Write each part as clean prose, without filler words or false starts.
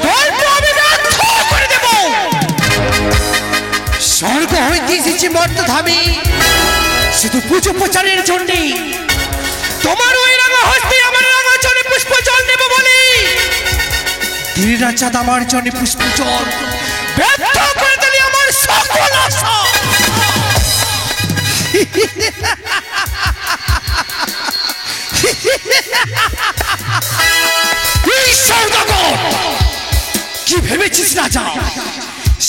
গল্প আমি ব্যর্থ করে দেব। স্বর্গ হইতে এসেছি মর্তধামে শুধু পুজো প্রচারের জন্য। তোমার ওই রাঙা হস্তে আমার রাঙা চলে পুষ্প জল নেব বলে দিনের চাঁদ আমার জন্য পুষ্প জল ব্যর্থ করে দিলি আমার সকল আশা। কি ভেবেছিস রাজা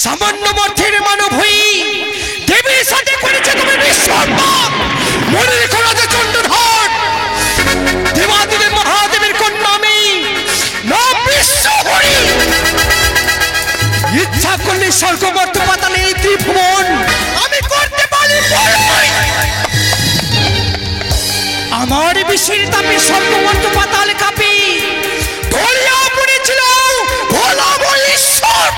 সামান্য মর্থের মানব হই দেবীর সাথে করেছে তুমি বিশ্বম্ভর। মনে রেখো রাজা চন্দ্রধর দেবাদিদেব মহাদেবের কন্যা আমি নাম বিশ্বহরি। ইচ্ছা করলে স্বর্গ মর্ত পাতালে এই ত্রিভুবন আমি করতে পারি। আমার বিশ্বের তাপে স্বর্গ মর্ত পাতালে কাঁপি ধরিয়া পড়েছিল ভোলা ঈশ্বর।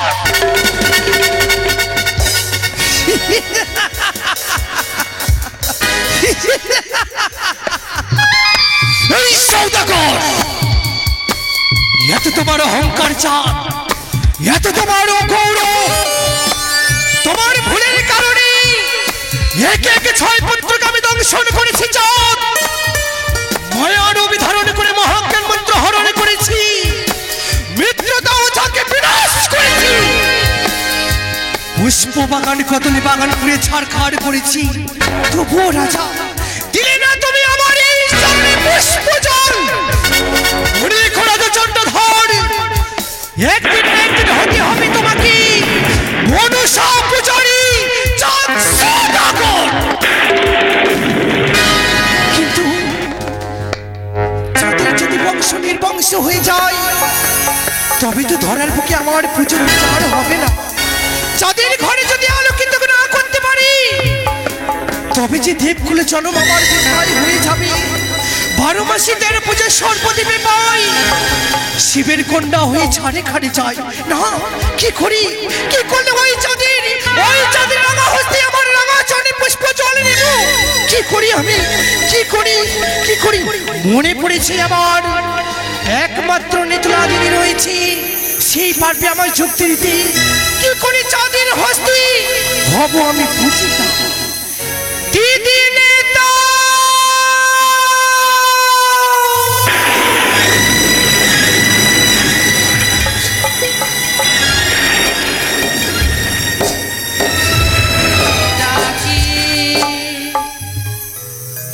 এই সৌদাগর এত তোমার অহংকার চাঁদ, এত তোমার গৌরব, তোমার ভুলের কারণে একে একে 6 পুত্রকে আমি দংশন করেছি চাঁদ। মায়ার অভিধারণ করে মহাজ্ঞান মন্ত্র হরণ করেছি, মিত্রতা ও যাকে বিনাশ করেছি। পুষ্প বাগান কদলি বাগান করে ছাড়খাড় করেছি, তবুও রাজা দিলে না তুমি আমার এই চরণে পুষ্প জল। মনে রেখো রাজা চন্দ্রধর একদিন একদিন হতে হবে তোমাকে মনসা পূজারী চাঁদ সওদাগর। কিন্তু চাঁদের যদি বংশ নির্বংশ হয়ে যায় তবে তো ধরার বুকে আমার পুজো বিচার হবে না। চাঁদের ঘরে যদি আলোকিত না করতে পারি তবে যে দেবকুলে জন্ম আমার কোথায় হয়ে যাবে। 12 মাসে 13 পুজো সর্বদেবে পাই, শিবের কন্যা হয়ে ছাড়ে খাড়ে যায় না। কি করি, কি করলে ওই চাঁদের রাঙা হস্তে আমার রাঙা চরণে পুষ্প জল নেব? কি করি আমি, কি করি, কি করি? মনে পড়েছে আমার একমাত্র নেত্রাদিনী রয়েছে, সেই পারবে আমার যুক্তি দিতে। কি করে চাঁদের হস্তে হব আমি বুঝি না। দিদি নেতা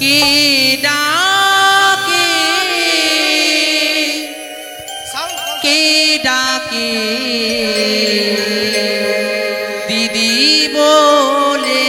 কে ডাকে, কে ডাকে দিদি বলে।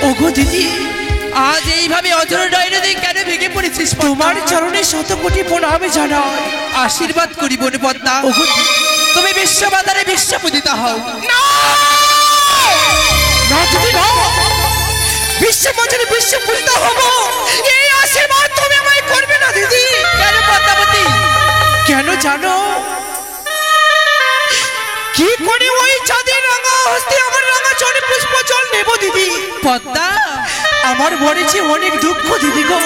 ওগো দিদি, আজ এইভাবে অজর ডাইনে দিয়ে কেন ভেঙে পড়েছিস? তোমার চরণে শত কোটি প্রণাম জানাই। আশীর্বাদ করি বোন পদ্মা, ওগো তুমি বিশ্ববাজারে বিশ্বপূজিতা হও। না দিদি না, বিশ্ববাজারে বিশ্বপূজিত হব এই আশীর্বাদ তুমি আমায় করবে না দিদি। কেন পদ্মাবতী? কেন জানো? কি করে ওই চাঁদের রাঙা হস্তে আমার রাঙা চরণে পুষ্প জল নেব দিদি? পদ্মা, আমার মরেছে অনেক দুঃখ দিদি গো।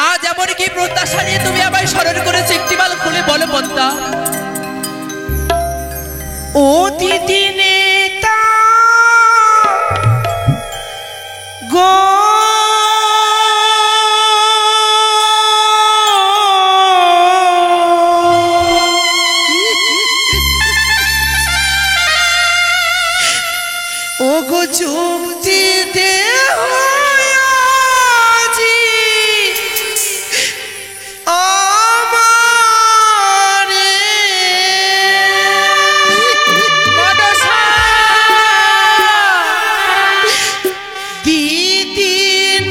আজ এমন কি প্রত্যাশা নিয়ে তুমি আমায় স্মরণ করেছো? একটি বাল খুলে বলো পদ্মা। ও দিদি নেতা গো, ও গো যুক্তি দে আজি আমারে মনসা, দিদি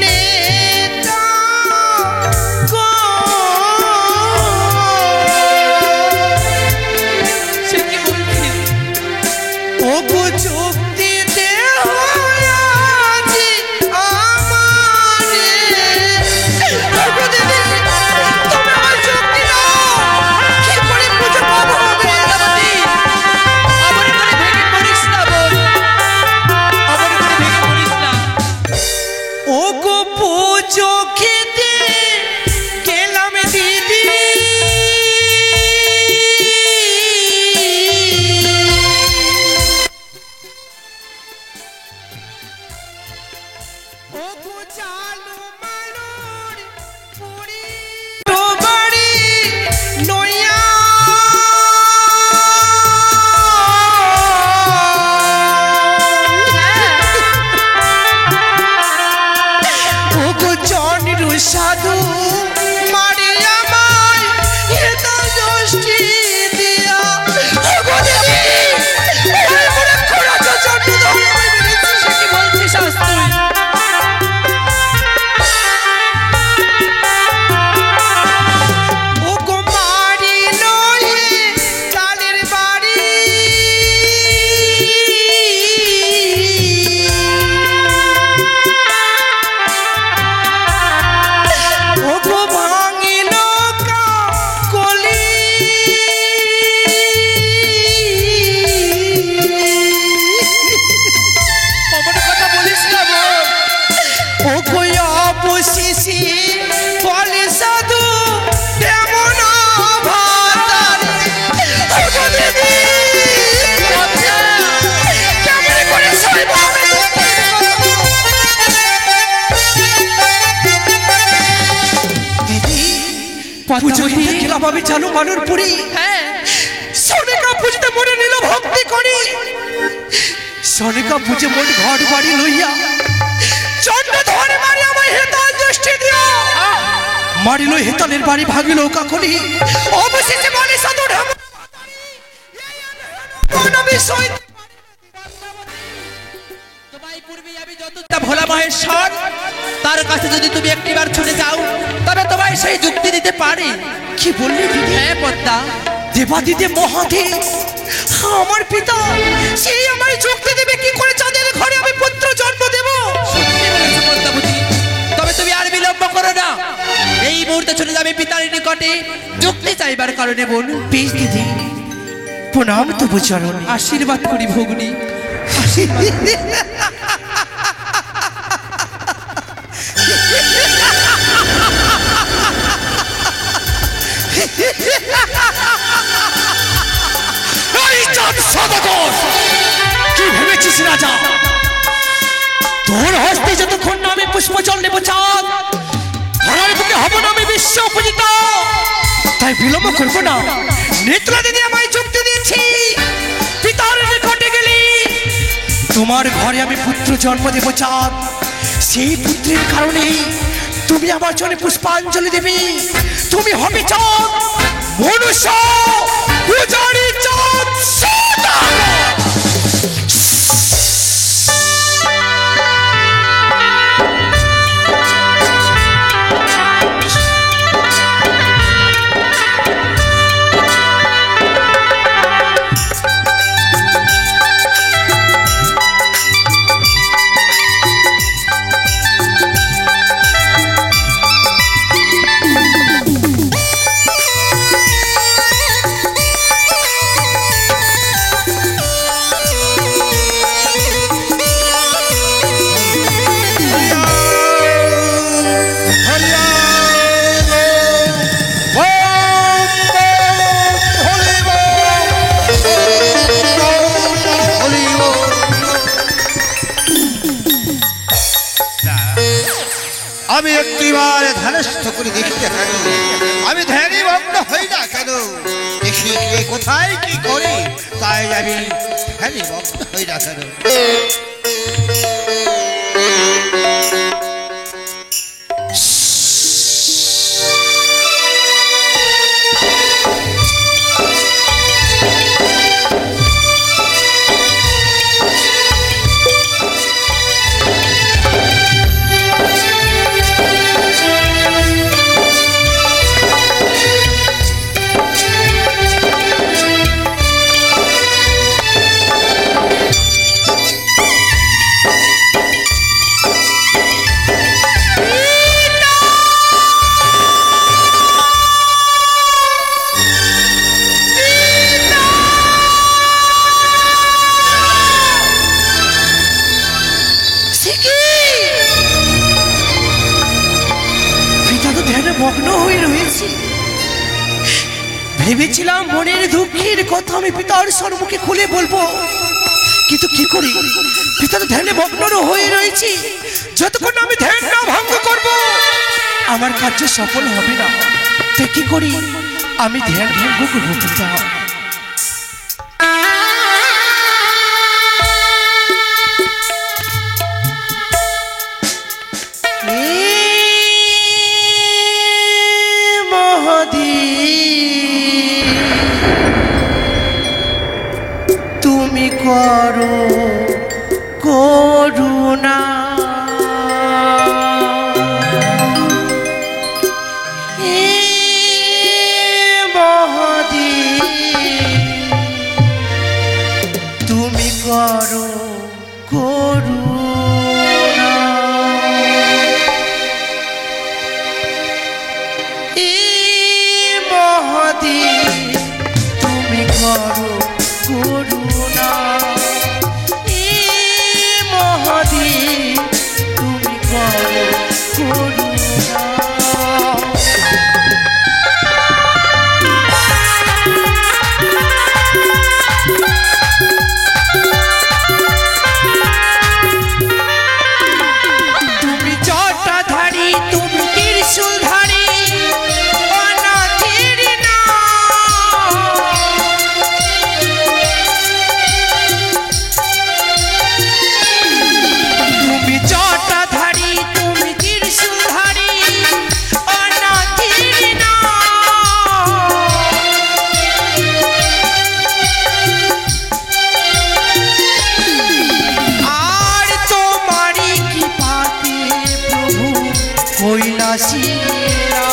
নেতা গো। সে কি বলছিস? ও গো যুক্তি দে আজি আমারে। ও গো দিদি, তুমি আমার যুক্তি দাও, কি করে পুজো পাবো আমি? পদ্মাবতী, অমন করে ভেঙে পড়িস না বোন, অমন করে ভেঙে পড়িস না। ও গো পুজো খেতে গেলাম দিদি, ও গো চালু মালুর পুরি তো বাড়ি নইয়া, ও গো জনিরু সাধু মারিয়া মাই এটা দৃষ্টি দিয়া। ও গো দিদি, ওই বড় খোড়া তো জন্ম ধরে আমি মেরেছি। সে কি বলছিস আজ তুই? ও গো মারিল হে তালের বাড়ি, ও গো ভাঙিল কলি, অমন কথা বলিস না বোন। ও গো অবশেষে বলে সাধু তেমন ভাতারে। ও গো দিদি, কেমন করে সইব আমি? দিদি, পুজো দিতে গেলাম আমি জানো মানুর পুরী, হ্যাঁ, সোনিকা পুজোতে মনে নিল ভক্তি করি, সোনিকা পুজো মন ঘর বাড়ি লইয়া চন্ড ধরে মারি আমায় হেতাল দৃষ্টি দিও। মারিল হেতালের বাড়ি ভাগিল কাকলি, অবশেষে বলে সাধু ঢাম আমি সইতে তোমায় পূর্বে আমি যতটা ভোলা মহেশ্বর, তার কাছে যদি তুমি একটিবার ছুটে যাও তবে তোমায় সেই যুক্তি দিতে পারি। কি বললি দিদি? হ্যাঁ পদ্মা, দেবাদিদে মহাদেব আমার পিতা, সেই আমায় যুক্তি দেবে কি করে চাঁদের ঘরে আমি পুত্র জন্ম দেব? সত্যি বলেছো পদ্মাবতী। তবে তুমি আর বিলম্ব করো না, এই মুহূর্তে চলে যাবে পিতার নিকটে যুক্তি চাইবার কারণে বোন। বেশ দিদি, প্রণাম তবু চরণে। আশীর্বাদ করি ভগ্নী। এই চাঁদ সদাগর, কি ভেবেছিস রাজা? তোর হস্তে যতক্ষণ না আমি পুষ্প জল নেব চাঁদ, ধরার বুকে হব না আমি বিশ্ব পূজিত। তাই বিলম্ব করবো না। নেত্রা দিদি আমায় যুক্তি দিয়েছি, পিতার নিকটে গেলি তোমার ঘরে আমি পুত্র জন্ম দেব চাঁদ। সেই পুত্রের কারণেই তুমি আমার জন্য পুষ্পাঞ্জলি দেবে। তুমি হবে চাঁদ, মনুষ্য পূজারি চাঁদ সদাগর। আমি একটিবার ধ্যানস্থ করে দেখি না কেন, আমি ধ্যানে মগ্ন হই না কেন, দেখি কে কোথায় কি করে, তাই আমি ধ্যানে মগ্ন হই না কেন। মগ্ন হয়ে রয়েছি। ভেবেছিলাম মনের দুঃখের কথা আমি পিতার সম্মুখে খুলে বলবো, কিন্তু কি করি, পিতা তো ধ্যানে মগ্ন হয়ে রয়েছি। যতক্ষণ আমি ধ্যান না ভঙ্গ করব আমার কার্য সফল হবে না। তাই কি করি, আমি ধ্যান ভঙ্গ করবো পিতা। তুমি করো করুণা, তুমি করো করুণা, মহাদেব তুমি করো করুণা, মহাদেব তুমি করো করুণা। তুমি জটাধারী, তুমি ত্রিশূলধারী, অনাথের তুমি জটাধারী, তুমি ত্রিশূলধারী, অনাথের আর তোমারই কৃপাতে প্রভু কৈলাসীরা,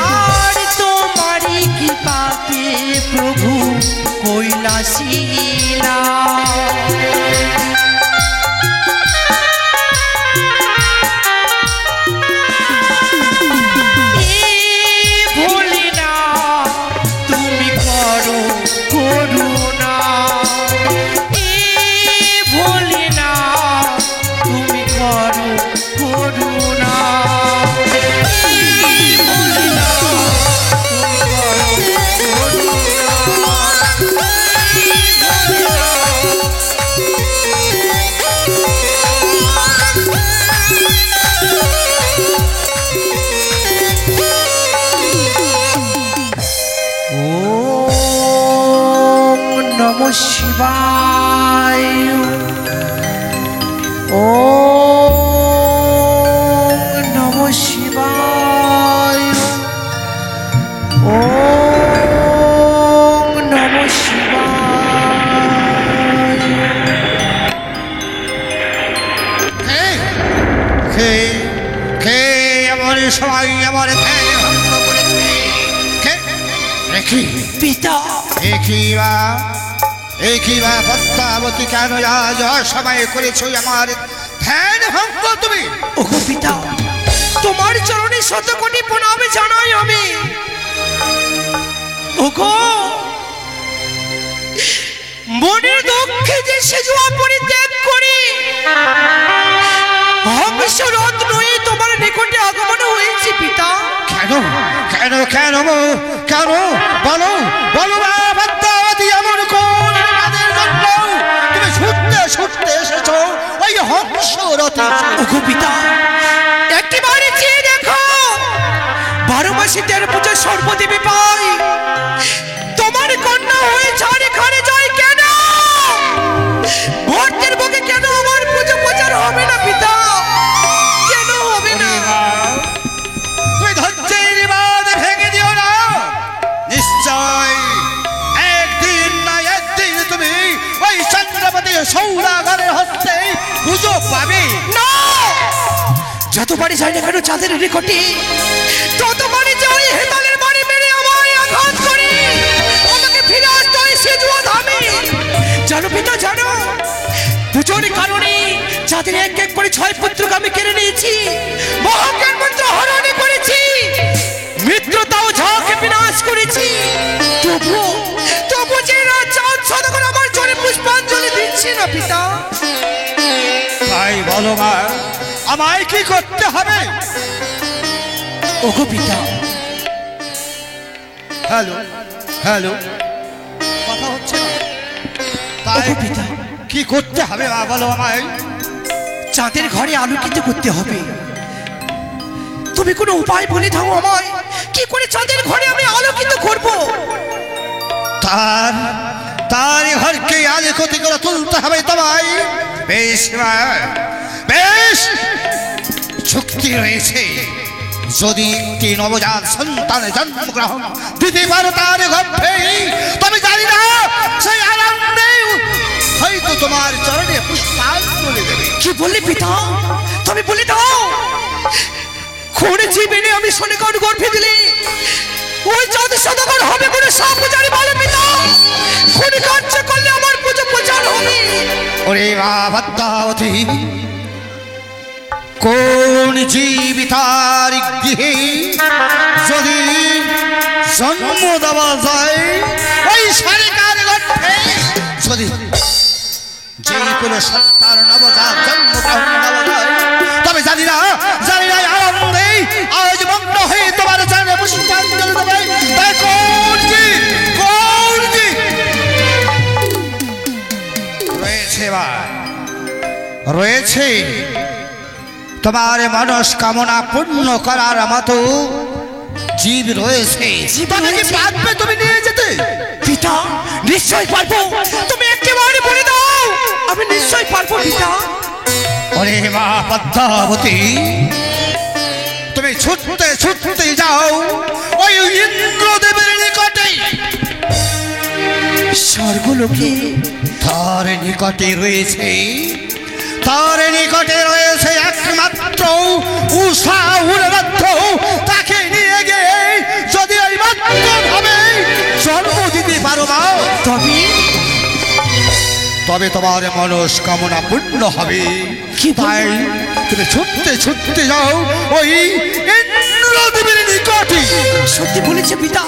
আর তোমারই কৃপাতে প্রভু কৈলাসীরা। ভোলেনা তুমি করো করুণা, ভোলেনা তুমি করো করুণা, ভোলেনা তুমি করো ওম নমঃ শিবায়, ওম নমঃ শিবায়, ওম নমঃ শিবায়। কে কে আমার সবাই আমার ধ্যান ভঙ্গ করেছে, কে? দেখি পিতা, একই বা পদ্মাবতী কেন আজ সময় করেছ আমার ধ্যান ভঙ্গ তুমি? ওগো পিতা, তোমার চরণে শত কোটি প্রণাম জানাই আমি। ওগো মনের দুঃখে যে সেজুয়া পরিত্যাগ করি হংস রথ নয়ে তোমার নিকটে আগমন হয়েছে পিতা। কেন কেন কেন কেন বলো বলো পদ্মাবতী এমন কোন হংস রথে। ওগো পিতা, একটিবারে চেয়ে দেখো, 12 মাসে 13 পূজা সর্বদেবী পাই, তোমার কন্যা হয়ে ছাড়ে ঘরে যায় কেন? ভর্তের বুকে কেন আমার পুজো প্রচার হবে না পিতা? কেন হবে না? তুমি ধৈর্যের বাঁধ ভেঙে দিও না। নিশ্চয় একদিন না একদিন তুমি ওই চন্দ্রপতি সৌদাগরের হস্তে পুজো পাবে। না, যতবারই যাই না কেন চাঁদের নিকটে, ততবারই যে ওই হেতালের বাড়ি মেরে আমায় আঘাত করে আমাকে ফিরে আসতে হয় সেজুয়া ধামে। জানো পিতা, জানো পুজোর কারণে যাদের এক এক করে 6 পুত্রকে আমি কেড়ে নিয়েছি, মহাজ্ঞান মন্ত্র হরণে করেছি, মিত্রতাও ঝাঁকে বিনাশ করেছি, তবু যে চাঁদ সদাগর আমার চরে পুষ্পাঞ্জলি দিচ্ছে না পিতা। তাই বলো মা, আমায় কি করতে হবে? ওগো পিতা, হ্যালো হ্যালো, কথা হচ্ছে না? তাই ওগো পিতা, কি করতে হবে মা, বলো আমায়। চাঁদের ঘরে আলোকিত করতে হবে। তুমি কোনো উপায় বলে দাও আমায়, কি করে চাঁদের ঘরে আমি আলোকিত করব? তার ঘরকে আলোকিত করে তুলতে হবে তোমায়। বেশ মা, বেশ, চুক্তি রয়েছে। যদি একটি নবজাত সন্তানের জন্মগ্রহণ দিতে পারো তার গর্ভে, তবে জানি না সেই আনন্দে হয়তো তোমার চরণে পুষ্পাঞ্জলি দেবে। কি বললি পিতা? তুমি বলে দাও, কোন জীবনে আমি সোনেকর গর্ভে দিলে ওই চাঁদ সদাগর হবে কোনো সাপ জানি বলে পিতা? কোন কার্য করলে আমার পুজো প্রচার হবে? ওরে মা পদ্মাবতী, কোন জীবিতার গৃহে যদি জন্ম দেওয়া যায়, ওই শালিকার গর্ভে যদি যে কোনো সন্তান নবজাত জন্মগ্রহণ দেওয়া যায়, তবে জানি না আনন্দে আজ মগ্ন হয়ে তোমার চরণে পুষ্পাঞ্জলি দেবে। তাই কোন জীব রয়েছে বা রয়েছে তোমার মনস্কামনা পূর্ণ করার মতো জীব রয়েছে, তাকে পারবে তুমি নিয়ে যেতে? পিতা, নিশ্চয় পারবো। তুমি একেবারে বলে দাও, আমি নিশ্চয় পারবো পিতা। ওরে মা পদ্মাবতী, তুমি ছুটতে ছুটতে যাও ওই ইন্দ্রদেবের নিকটে। স্বর্গলোকে তার নিকটে রয়েছে একমাত্র উষা উড়াধ্য। তাকে নিয়ে গিয়ে যদি ওই মাত্রভাবে জন্ম দিতে পারো মা, তবে তোমার মনস্কামনা পূর্ণ হবে। কি তাই তুমি ছুটতে যাও ওই ইন্দ্রদেবের নিকটে। সত্যি বলেছে পিতা,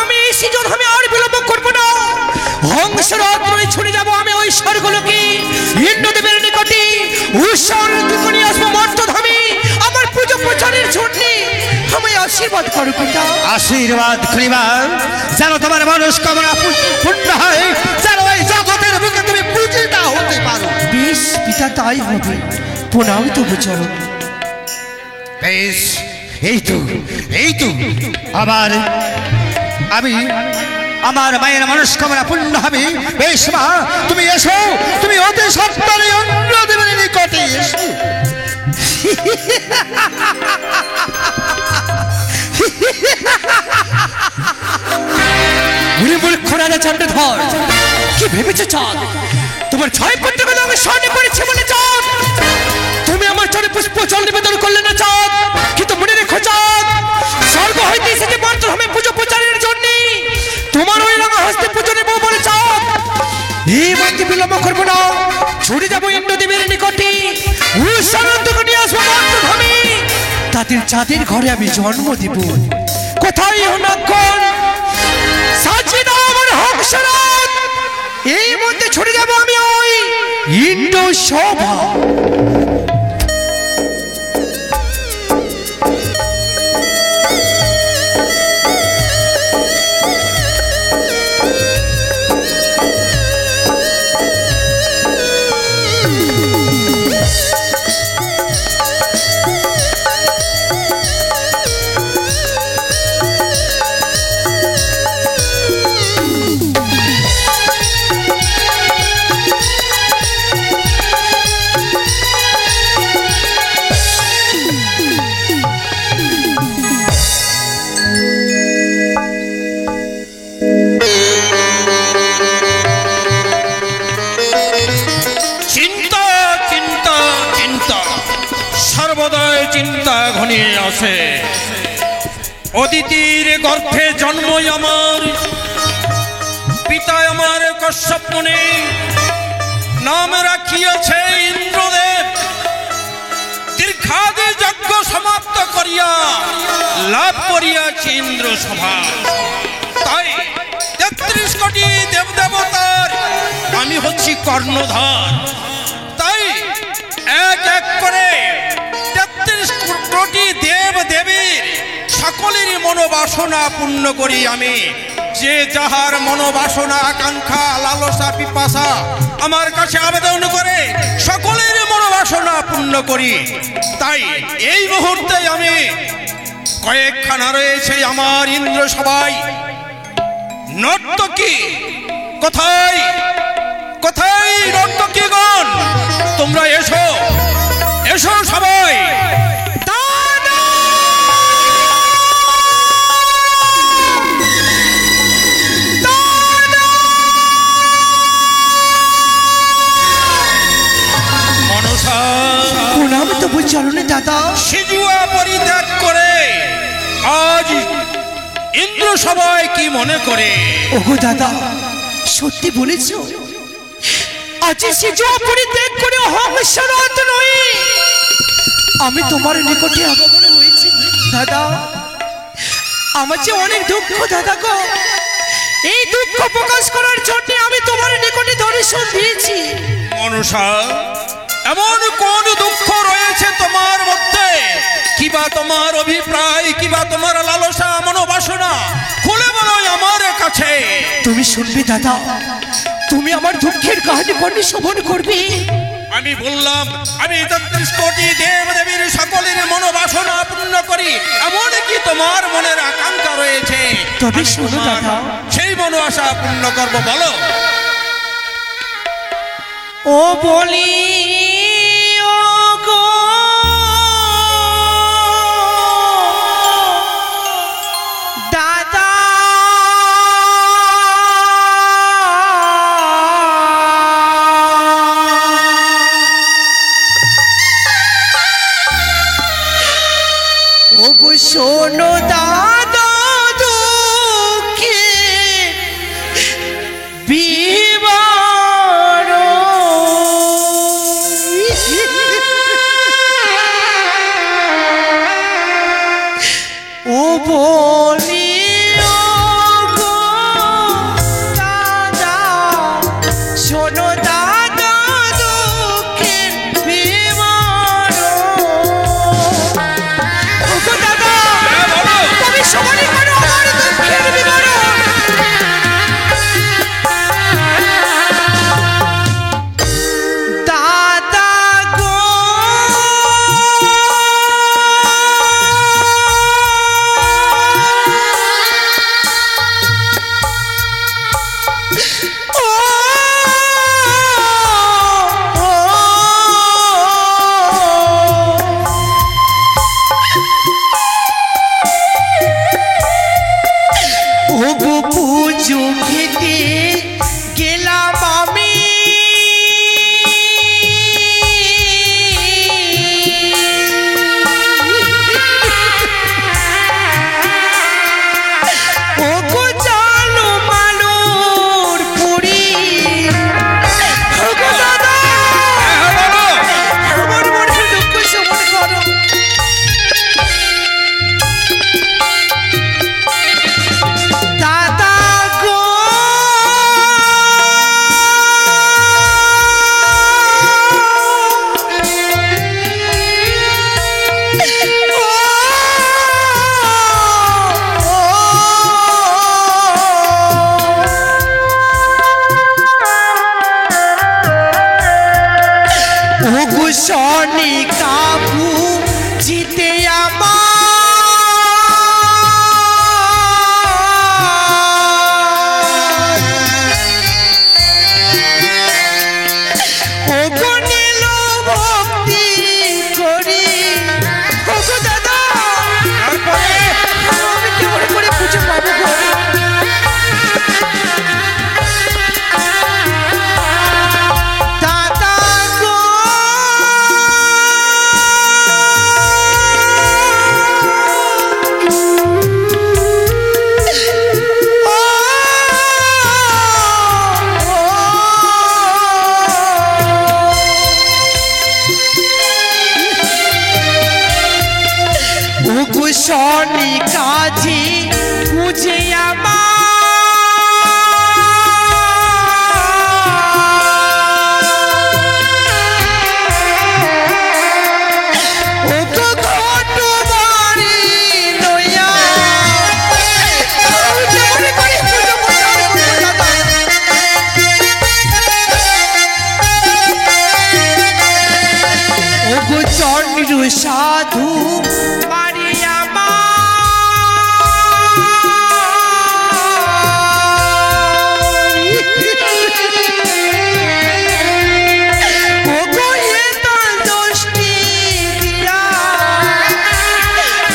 আমি এই সিজন আমি আর বিলম্ব করবো না। হংসরাত্রই ছুটে যাবো আমি ওই স্বর্গলোকে, ইন্দ্রদেবের নিকটে, উৎসর্গকে নিয়ে আসবো মর্তধামে আমার পুজো প্রচারের জন্য। আমায় আশীর্বাদ করো পিতা। আশীর্বাদ করিবার যেন তোমার মনস্কামনা পূর্ণ হয়, যেন ওই জগতের বুকে তুমি পূজিতা হতে পারো। বেশ পিতা, তাই হবে। প্রণাম তবু চরণ। বেশ, এই তো আমার মায়ের মনস্কামনা পূর্ণ হবে। বেশ মা, তুমি এসো, তুমি অতি সত্তরে ইন্দ্রদেবের নিকটে এসো। চন্দ্রধর, কি ভেবেছো চাঁদ? তোমার 6 পুত্রকে আমি স্বর্ণে করেছি বলে চাঁদ তুমি আমার চরণে পুষ্প জল নিবেদন করলে না চাঁদ। কিন্তু মনে রেখো চাঁদ, স্বর্গ হইতে এসেছে মন্ত্রধামে পুজো প্রচারের জন্য, তোমার ওই রাঙা হস্তে পুজো নেব বলে চাঁদ। এই মন্ত্রে বিলম্ব করবো না, ছুটে যাবো ইন্দ্রদেবের নিকটে, উৎসর্গকে নিয়ে আসবো মন্ত্রধামে, তাদের চাঁদের ঘরে আমি জন্ম দিব। কোথায় হনাক্ষণ সাজিয়ে দাও আমার হংসরাত, এই মধ্যে ছুটে যাবো আমি ওই ইন্দ্র সভা। চিন্তা ঘনিয়ে আসে। অদিতির গর্ভে জন্মই আমার, পিতা আমার কশ্যপ মুনি, নাম রাখিয়াছে ইন্দ্রদেব। দীর্ঘাদি যজ্ঞ সমাপ্ত করিয়া লাভ করিয়াছি ইন্দ্র সভা। তাই ৩৩ কোটি দেবদেবতার আমি হচ্ছি কর্ণধার। তাই এক এক করে ৩৩ কোটি দেব দেবীর সকলেরই মনোবাসনা পূর্ণ করি আমি। যে যাহার মনোবাসনা আকাঙ্ক্ষা লালসা পিপাসা আমার কাছে আবেদন করে সকলের মনোবাসনা পূর্ণ করি। তাই এই মুহূর্তে আমি কয়েকখানা রয়েছে আমার ইন্দ্র সবাই নর্তকী। কোথায় কোথায় নর্তকীগণ? তোমরা এসো, এসো সবাই। প্রণাম তবু চরণে দাদা। সিজুয়া পরিত্যাগ করে আজ ইন্দ্র সবাই কি মনে করে? ওগো দাদা, সত্যি বলেছ? আজ সিজুয়া পরিত্যাগ করে হংসরাত নই, আমি তোমার নিকটে আগমন হয়েছি দাদা। আমার যে অনেক দুঃখ দাদা গো, এই দুঃখ প্রকাশ করার জন্য আমি তোমার নিকটে দর্শন দিয়েছি। মনসা, এমন কোন দুঃখ রয়েছে তোমার মধ্যে? কিবা তোমার অভিপ্রায়, কিবা তোমার লালসা মনোবাসনা, খুলে বলো আমার কাছে। তুমি শুনবে দাদা, তুমি আমার দুঃখের কাহিনী করবে, শ্রবণ করবে। আমি বললাম আমি ৩৩ কোটি দেব দেবীর সকলের মনোবাসনা পূর্ণ করি। এমন কি তোমার মনের আকাঙ্ক্ষা রয়েছে? তবে শোনো দাদা, সেই মনো আশা পূর্ণ করবো, বলো। ও বলি ও গো দাদা, ও গো শোনো দাদা, দুঃখে বিবার ও বলি ও গো দাদা, শোনো দাদা, দুঃখের বিবার ও গো দাদা, তুমি সমানে করো আমার দুঃখের বিবরণ। দাদা গো ও গো পুজো খেতে গেলাম আমি, ও গো জানো মালুর পুরি, ও গো দাদা, আমার মনের দুঃখ শমন করো। দাদা গো ও গো শনি কাবু জিতে ও গো নীল ভক্তি করি, ও গো দাদা, আমি কেমন করে পুজো পাবো গো? দাদা গো শনি কাজে বুঝে সাধু মারিয়া মা ও গোয়ে তার দোষটি দিয়া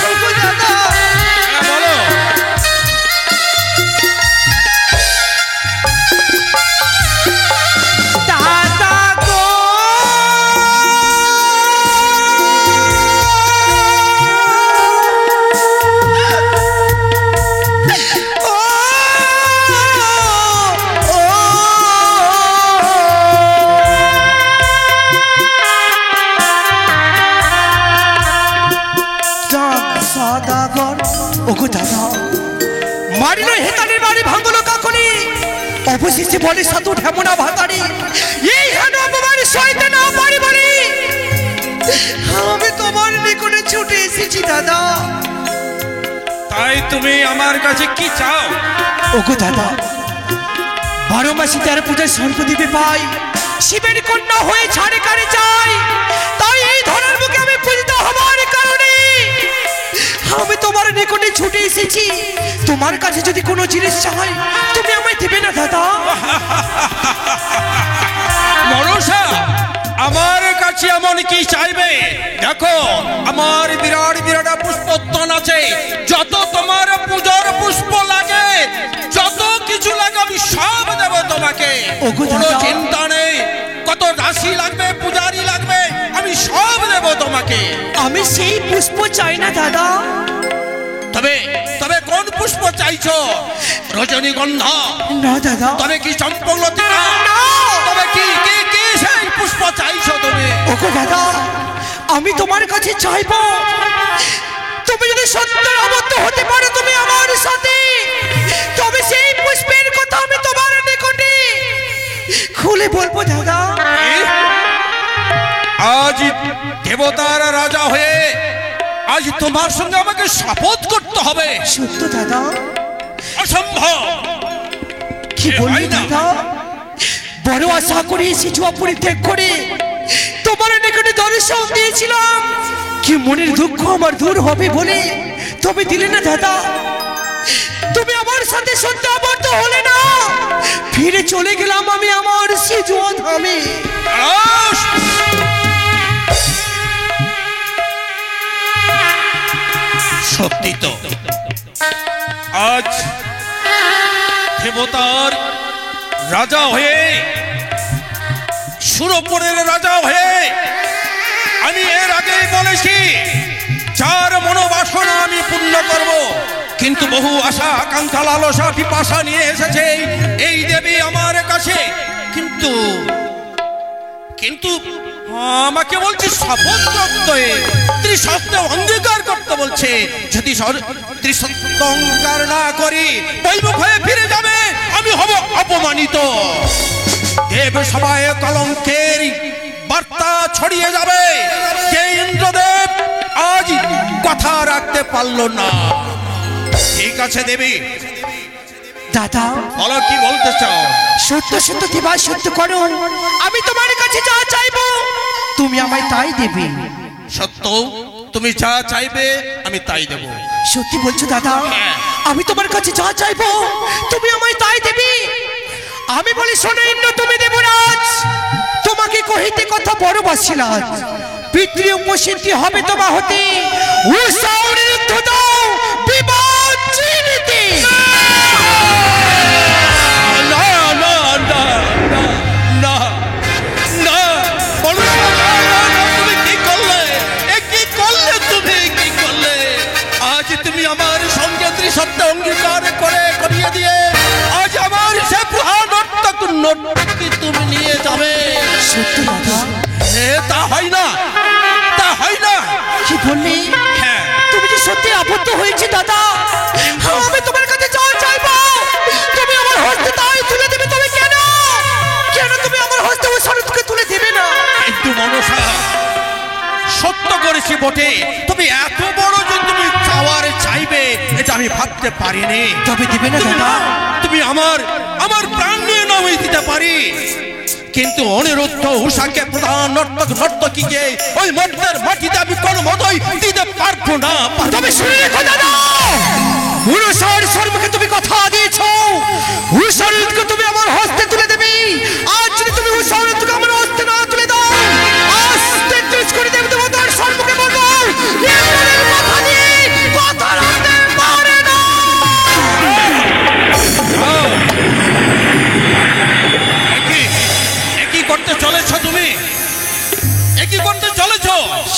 ও গো দাদা বলো দাদা গো সদাগর ওগো দাদা মারিল হেতালির বাড়ি ভাঙলো কাকনি অবশেষে বলে সাধু ঢেমনা ভাতারি এই হেন অপমান সইতে না পারি বলি আমি তোমার নিকটে ছুটে এসেছি দাদা। তাই তুমি আমার কাছে কি চাও? ওগো দাদা 12 মাসে 13 পূজায় সর্বদেবে পাই শিবের কন্যা হয়ে ছাড়ে কারে চাই তাই এই ধরার মুখে আমি পূজিত হবার কারণে আমি তোমার নিকটে ছুটে এসেছি। তোমার কাছে যদি কোনো জিনিস চাই তুমি আমায় দেবে না দাদা? মনসা আমার কাছে এমন কি চাইবে? দেখো আমার বিরাট বিরাট পুষ্পোদ্যান আছে, যত তোমার পূজার পুষ্প লাগে যত কিছু লাগে আমি সব দেব তোমাকে। ওগো কোনো দাদা। চিন্তা নেই, কত রাশি লাগবে পূজারি লাগবে আমি সব দেব তোমাকে। আমি সেই পুষ্প চাই না দাদা। তবে তবে কোন পুষ্প চাইছো? রজনীগন্ধা? না দাদা। তবে কি চম্পকলতা? না। তবে কি কি কি সেই পুষ্প চাইছো তুমি? ওগো দাদা আমি তোমার কাছে চাইবো তুমি যদি সত্যি আবদ্ধ হতে পারো তুমি আমার সাথে তবে সেই পুষ্পের কথা আমি তোমার নিকটে খুলে বলবো দাদা। আজ দেবতার রাজা হয়ে আজ তোমার সঙ্গে আমাকে শপথ করতে হবে? সত্য দাদা। অসম্ভব। কি এ বলবি হয় না। দাদা বড় আশা করে এসেছি অপরিত্যাগ করে তোমার নিকটে দর্শন দিয়েছিলাম কি মনের দুঃখ আমার দূর হবে বলে তবে দিলে না দাদা। তুমি আমার সাথে সত্য আবদ্ধ হলে না ফিরে চলে গেলাম আমি আমার সিজুয়ান ধামে। আস! সত্যি তো আজ দেবতার রাজা হয়ে সুরপুরের রাজা হয়ে আমি এর আগেই বলেছি যার মনোবাসনা আমি পূর্ণ করব, কিন্তু বহু আশা আকাঙ্ক্ষা লালসা পিপাসা নিয়ে এসেছে এই দেবী আমার কাছে। কিন্তু কিন্তু আমাকে বলছে শপথ করতে, ত্রিসত্য অঙ্গীকার করতে বলছে। যদি ত্রিসত্য অঙ্গীকার না করি বৈমুখ হয়ে ফিরে যাবে, আমি হব অপমানিত। দেব সবাই কলঙ্কের বার্তা ছড়িয়ে যাবে যে ইন্দ্রদেব আজ কথা রাখতে পারল না। ঠিক আছে দেবী, দাদা বলো কি বলতে চাও? সত্য সত্য দিবা সত্য করো আমি তোমার কাছে যা চাইবো তুমি আমায় তাই দেবে। সত্য তুমি যা চাইবে আমি তাই দেব। সত্যি বলছো দাদা? আমি তোমার কাছে যা চাইবো তুমি আমায় তাই দেবে। আমি বলি শোনো ইন্দ্র তুমি দেবরাজ তোমাকে কহিতে কথা বড় বাসিলাম পিতৃ উপসিদ্ধি হবে তোমা হতে উৎসাহের দাও বিবাদ চিনিতে। না না না না না তুমি কি করলে? এ কি করলে? তুমি কি করলে? আজ তুমি আমার সঙ্গে ত্রিসত্য অঙ্গীকার করে করিয়ে দিয়ে আজ আমার সে নর্তকী তুমি নিয়ে যাবে। সত্যি দাদা? তা হয় না, তা হয় না। কি বললি? হ্যাঁ তুমি যে সত্যি আবদ্ধ হয়েছি দাদা। আমি তোমার কাছে যাওয়া চাইবো, তুমি আমার হস্তে তাই তুলে দেবে। তবে কেন কেন তুমি আমার হস্তে ওই শরৎকে তুলে দেবে না? কিন্তু মনসা, সত্য করেছি বটে, তবে এত বড় যে তুমি চাওয়ার চাইবে এটা আমি ভাবতে পারিনি। তবে দেবে না দাদা? তুমি আমার প্রাণ নিয়ে নামই দিতে পারি, কিন্তু অনিরুদ্ধ উষাকে প্রধান নর্তকীকে ওই মর্তের মাটিতে আমি কোনো মতোই দিতে পারবো না। তবে শুনে রেখো দাদা, উষার শর্মাকে তুমি কথা দিয়েছো, উষারকে তুমি আমার হস্তে তুলে দেবে। আজ যদি তুমি উষারকে আমার হস্তে না তুলে দাও, আস্তে ত্রিশ করে দেব তোমার শর্মাকে বলবো এমনের কথা দিয়ে কথা রাখতে পারে না। একই করতে চলেছ তুমি, একই করতে চলেছ।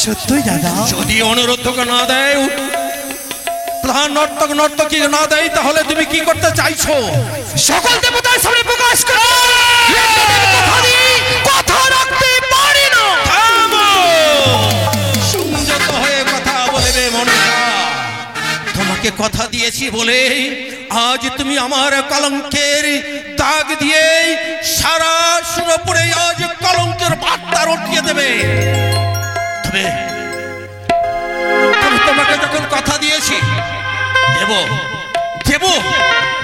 সত্যই দাদা? যদি অনুরোধকে না দেয়, প্রধান নর্তকী না দেয়, তাহলে তুমি কি করতে চাইছো? সকল দেবতার সামনে প্রকাশ করো কথা দিয়ে কথা রাখতে পারি না। সংযত হয়ে কথা বলবে মনসা। তোমাকে কথা দিয়েছি বলে আজ তুমি আমার কলঙ্কের দাগ দিয়ে সারা সুরপুরে আজ কলঙ্কের বার্তা রটিয়ে দেবে। তবে তোমাকে যখন কথা দিয়েছি দেব দেব।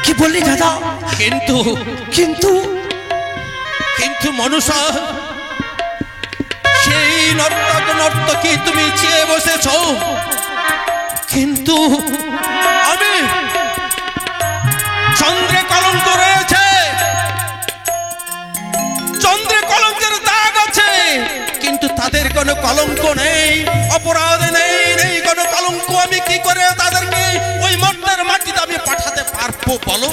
কি বললি দাদা? কিন্তু কিন্তু কিন্তু মনসা, সেই নর্তকী তুমি চেয়ে বসেছ, কিন্তু আমি চন্দ্রে কলঙ্ক রয়েছে, চন্দ্রে কলঙ্কের দাগ আছে, কিন্তু তাদের কোনো কলঙ্ক নেই, অপরাধ নেই, নেই কোনো কলঙ্ক। আমি কি করে তাদেরকে ওই মর্তের মাটিতে আমি পাঠাতে পারবো বলো?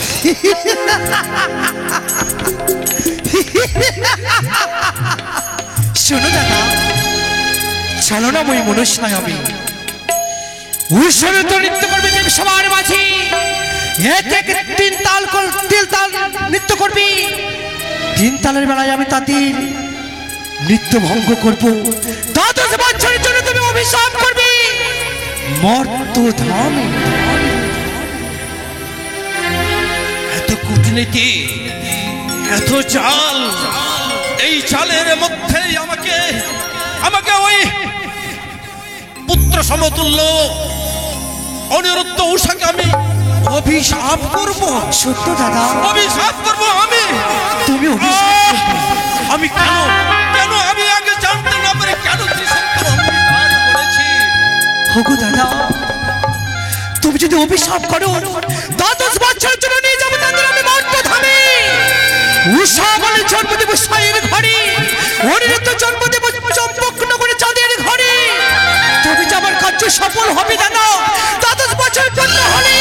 শোনো দাদা, চলো না মই মনুষ্যায় আমি উৎসবে তো নৃত্য করবে দেব সবার মাঝে। এক এক তিন তাল নৃত্য করবি। তিন তালের বেলায় আমি তাদের নৃত্য ভঙ্গ করবো। দ্বাদশ বছরের জন্য তুমি অভিশাপ করবি মর্ত ধামে। এত কূটনীতি, এত চাল, এই চালের মধ্যেই আমাকে ওই পুত্র সমতুল্য অনিরুদ্ধ উষাকে আমি অভিশাপ করব। সত্য দাদা? অভিশাপ করব আমি? তুমি অভিশাপ করবে? আমি কেন আমি আগে জানতে না পারি কেন ত্রিসত্য অঙ্গীকার করেছি? হোগো দাদা, তুমি যদি অভিশাপ করো, দ্বাদশ বছরের জন্য নিয়ে যাবো তাদের আমি মর্ত ধামে। উষা বলে জন্ম দেব সাইয়ের ঘরে, অনিরুদ্ধ জন্ম দেব চম্পকনগরে চাঁদের ঘরে। তবে যে আমার কার্য সফল হবে দাদা। দ্বাদশ বছর পূর্ণ হলে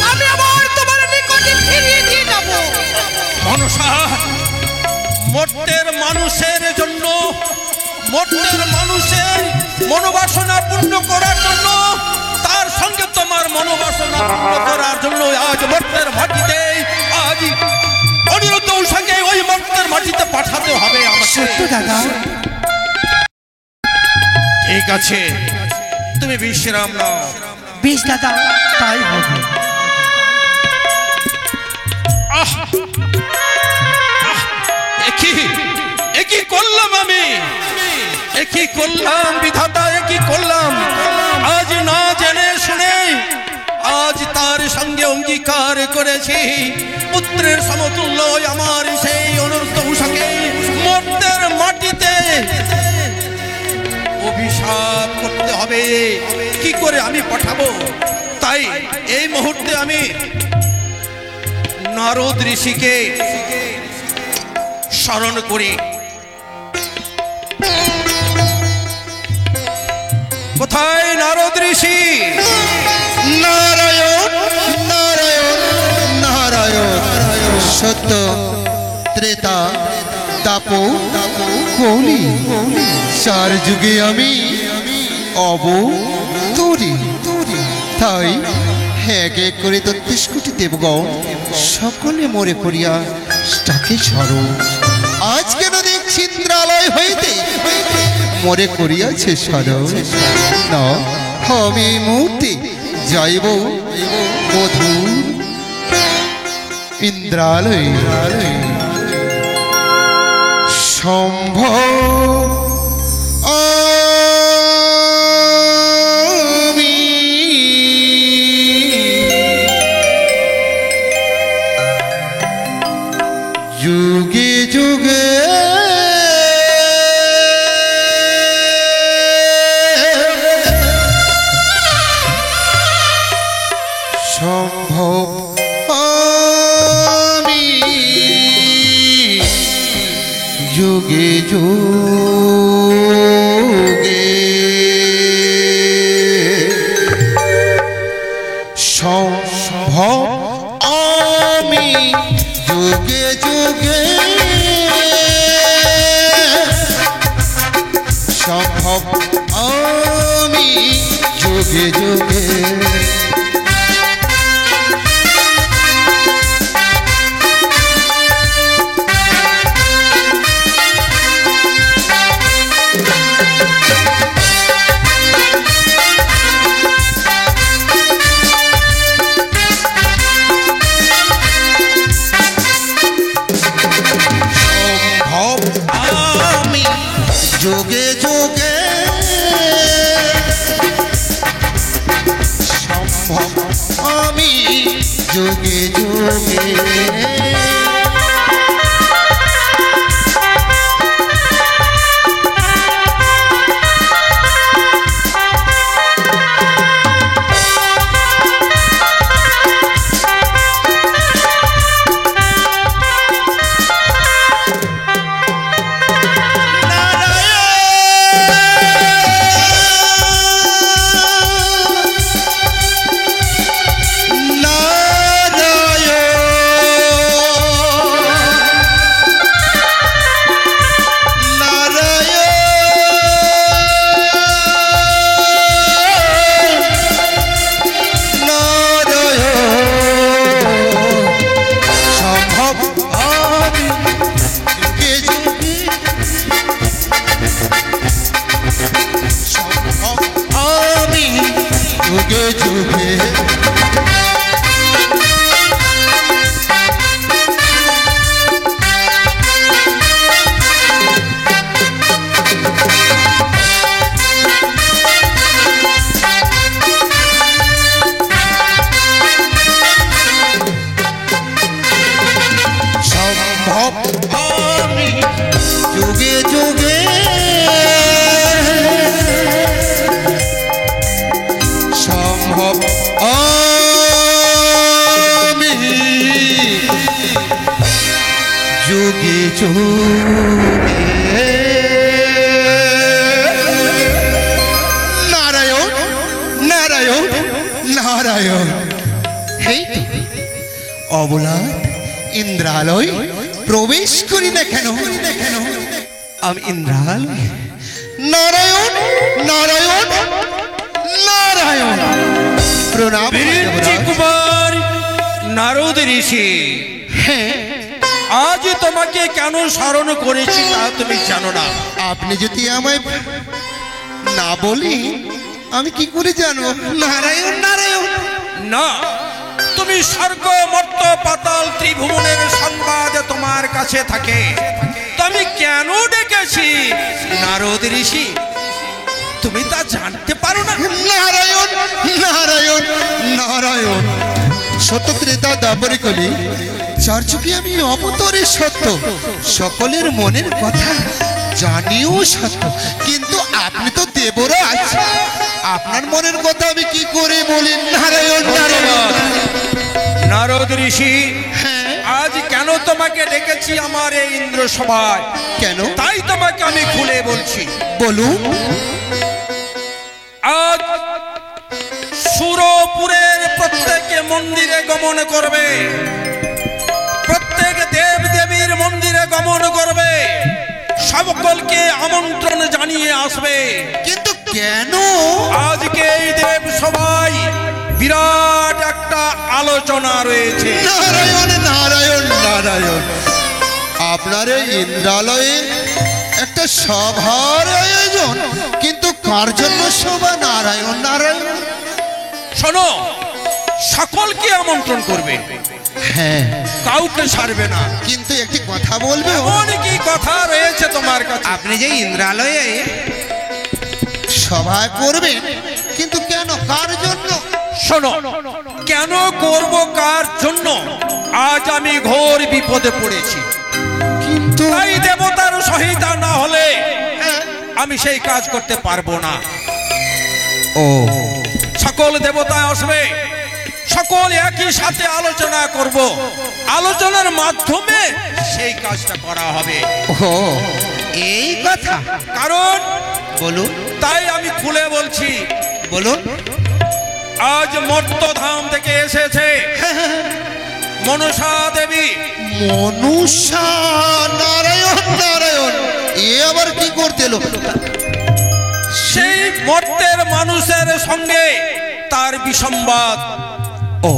আমি আবার তোমার নিকটে ফিরিয়ে দিয়ে যাবো। মনসা, মর্তের মানুষের জন্য, মর্তের মানুষের মনোবাসনা পূর্ণ করার জন্য, তার সঙ্গে তোমার মনোবাসনা পূর্ণ করার জন্য আজ মর্তের মাটিতে, আজ অনিরুদ্ধ উষাকে ওই মর্তের মাটিতে পাঠাতে হবে আমাকে। সত্য দাদা? ঠিক আছে, তুমি বিশ্রাম নাও। বেশ দাদা, তাই হবে। একই করলাম আমি, একই করলাম বিধাতা, একই করলাম। আজ না জেনে শুনে আজ তার সঙ্গে অঙ্গীকার করেছি পুত্রের সমতুল্য আমার সেই অনিরুদ্ধ উষাকে মর্তের মাটিতে অভিশাপ করতে হবে। কি করে আমি পাঠাবো? তাই এই মুহূর্তে আমি নারদ ঋষিকে স্মরণ করি। কোথায় নারদ ঋষি? নারায়ণ নারায়ণ নারায়ণ। সত্য ত্রেতা তাপো কলি চার যুগে আমি অবতরি। তাই এক এক করে ৩৩ কোটি দেবগণ সকলে মরে পড়িয়া তাকে স্মরণ। আজ কেন দেখছি ইন্দ্রালয় হইতে মরে করিয়াছে স্মরণ। না, আমি এই মুহূর্তে যাইব মধুর ইন্দ্রালয় সম্ভব আমি যুগে যুগে সম্ভব আমি যুগে যুগে সম্ভব আমি যুগে যুগে সম্ভব আমি যুগে যুগে যোগে যোগে সম্ভব আমি যোগে যোগে নারায়ণ নারায়ণ নারায়ণ এই তো অবলা ইন্দ্রালয় প্রবেশ করি না কেন আমি ইন্দ্রালয় নারায়ণ নারায়ণ নারায়ণ প্রণাম কুমার নারদ ঋষি। হ্যাঁ আজ তোমাকে কেন স্মরণ করেছি তা তুমি জানো না। আপনি যদি আমায় না বলি আমি কি করে জানবো? নারায়ণ নারায়ণ না, তুমি স্বর্গ মর্ত পাতাল ত্রিভুবনের সংবাদ তোমার কাছে থাকে। তুমি কেন ডেকেছি নারদ ঋষি তুমি তা জানতে পারো না? নারায়ণ নারায়ণ নারায়ণ সত্যত্রেতা দাপরে কলি যার চোখে আমি অবতরে সত্য, সকলের মনের কথা জানিও সত্য, কিন্তু আপনি তো দেবরাজ, আপনার মনের কথা আমি কি করে বলি? নারায়ণ নারায়ণ নারদ ঋষি, আজ কেন তোমাকে ডেকেছি আমার এই ইন্দ্র সভায় কেন তাই তোমাকে আমি খুলে বলছি। বলুন। আজ সুরপুরের প্রত্যেক মন্দিরে গমন করবে, প্রত্যেক দেব দেবীর মন্দিরে গমন করবে, সকলকে আমন্ত্রণ জানিয়ে আসবে। কিন্তু কেন? আজকে এই দেব সবাই বিরাট একটা আলোচনা রয়েছে। নারায়ণ নারায়ণ নারায়ণ আপনার এই ইন্দ্রালয়ে একটা সভার আয়োজন, কিন্তু কার জন্য সভা? নারায়ণ নারায়ণ শোনো, সকলকে আমন্ত্রণ করবে, হ্যাঁ, কাউকে ছাড়বে না। কিন্তু একটি কথা বলবে। এমন কি কথা রয়েছে তোমার কাছে? আপনি যে ইন্দ্রালয়ে সভা করবেন, কিন্তু কেন, কার জন্য? শোনো, কেন করব, কার জন্য? আজ আমি ঘোর বিপদে পড়েছি, কিন্তু তাই দেবতার সহায়তা না হলে আমি সেই কাজ করতে পারবো না। ও, সকল দেবতা আসবে, সকল একই সাথে আলোচনা করব, আলোচনার মাধ্যমে সেই কাজটা করা হবে। ও, এই কথা। কারণ বলুন। তাই আমি খুলে বলছি, বলুন। আজ মর্তধাম থেকে এসেছে মনসা দেবী। মনুষ্যা, নারায়ণ নারায়ণ, এ আবার কি করতে এলো? সেই মর্তের মানুষের সঙ্গে তার বিসম্বাদ। ও,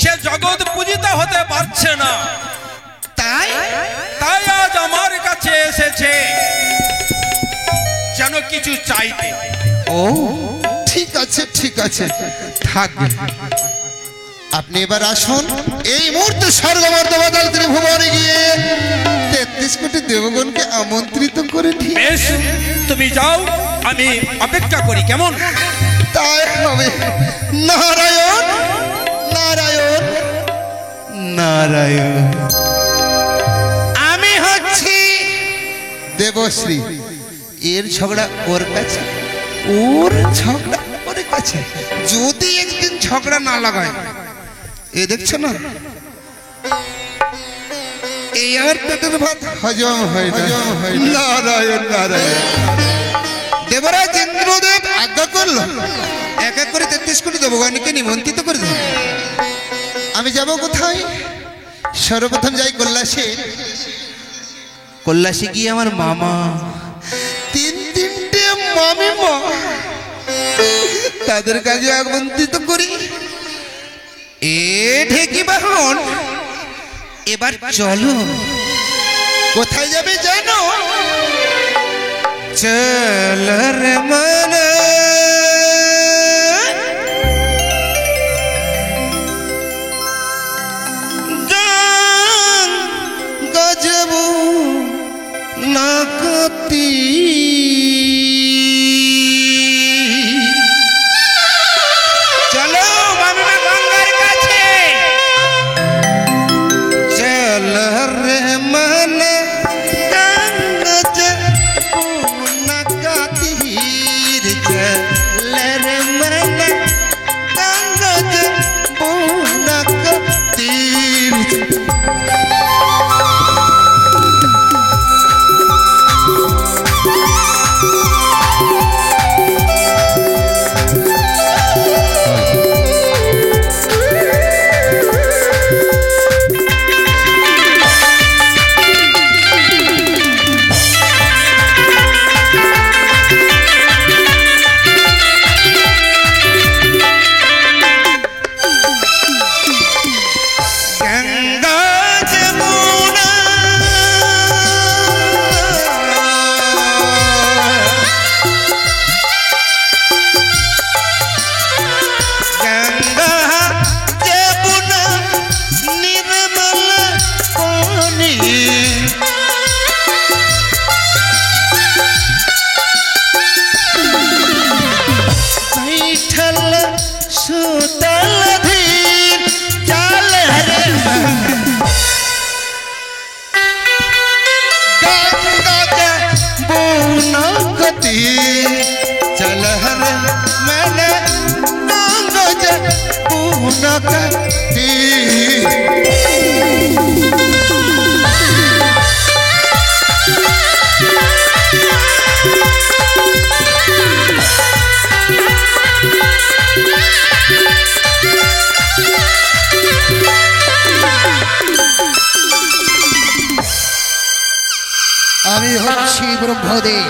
সে জগৎ পূজিতা হতে পারছে না, তাই তাই আজ আমার কাছে এসেছে যেন কিছু চাইতে। ও, ঠিক আছে, ঠিক আছে, থাকবে। আপনি এবার আসুন, এই মুহূর্তে স্বর্গমর্তবাদাল ত্রিভুবনে গিয়ে 33 কোটি দেবগণকে আমন্ত্রিত করে ঠিক। বেশ, তুমি যাও, আমি অপেক্ষা করি, কেমন? তাই হবে। নারায়ণ নারায়ণ নারায়ণ। আমি হচ্ছি দেবশ্রী, এর ঝগড়া ওর কাছে, ওর ঝগড়া ওর কাছে। যদি একদিন ঝগড়া না লাগায়, এ দেখছো না, এই আর পেটের ভাত হজম হয় না। নারায়ণ নারায়ণ। দেবরাজ ইন্দ্রদেব আজ্ঞা করলো, এক এক করে 33 কোটি দেবগণকে নিমন্ত্রিত করে দিল। আমি যাব কোথায়? সর্বপ্রথম যাই কৈলাসে। কৈলাসে গিয়ে আমার মামা, তিনটে মামিমা, তাদের কাজে আমন্ত্রিত করি। এ ঢেকি বাহন, এবার চলো। কোথায় যাবে জানো? চল রে মন, গজবু নাকতি, চলো মামিমা গঙ্গার কাছে। চল রে মন, গজবু নাকতি, চল রে মন, গজবু নাকতি। चल हर मैंने गज पूनकती। আমি হচ্ছি ব্রহ্মদেব।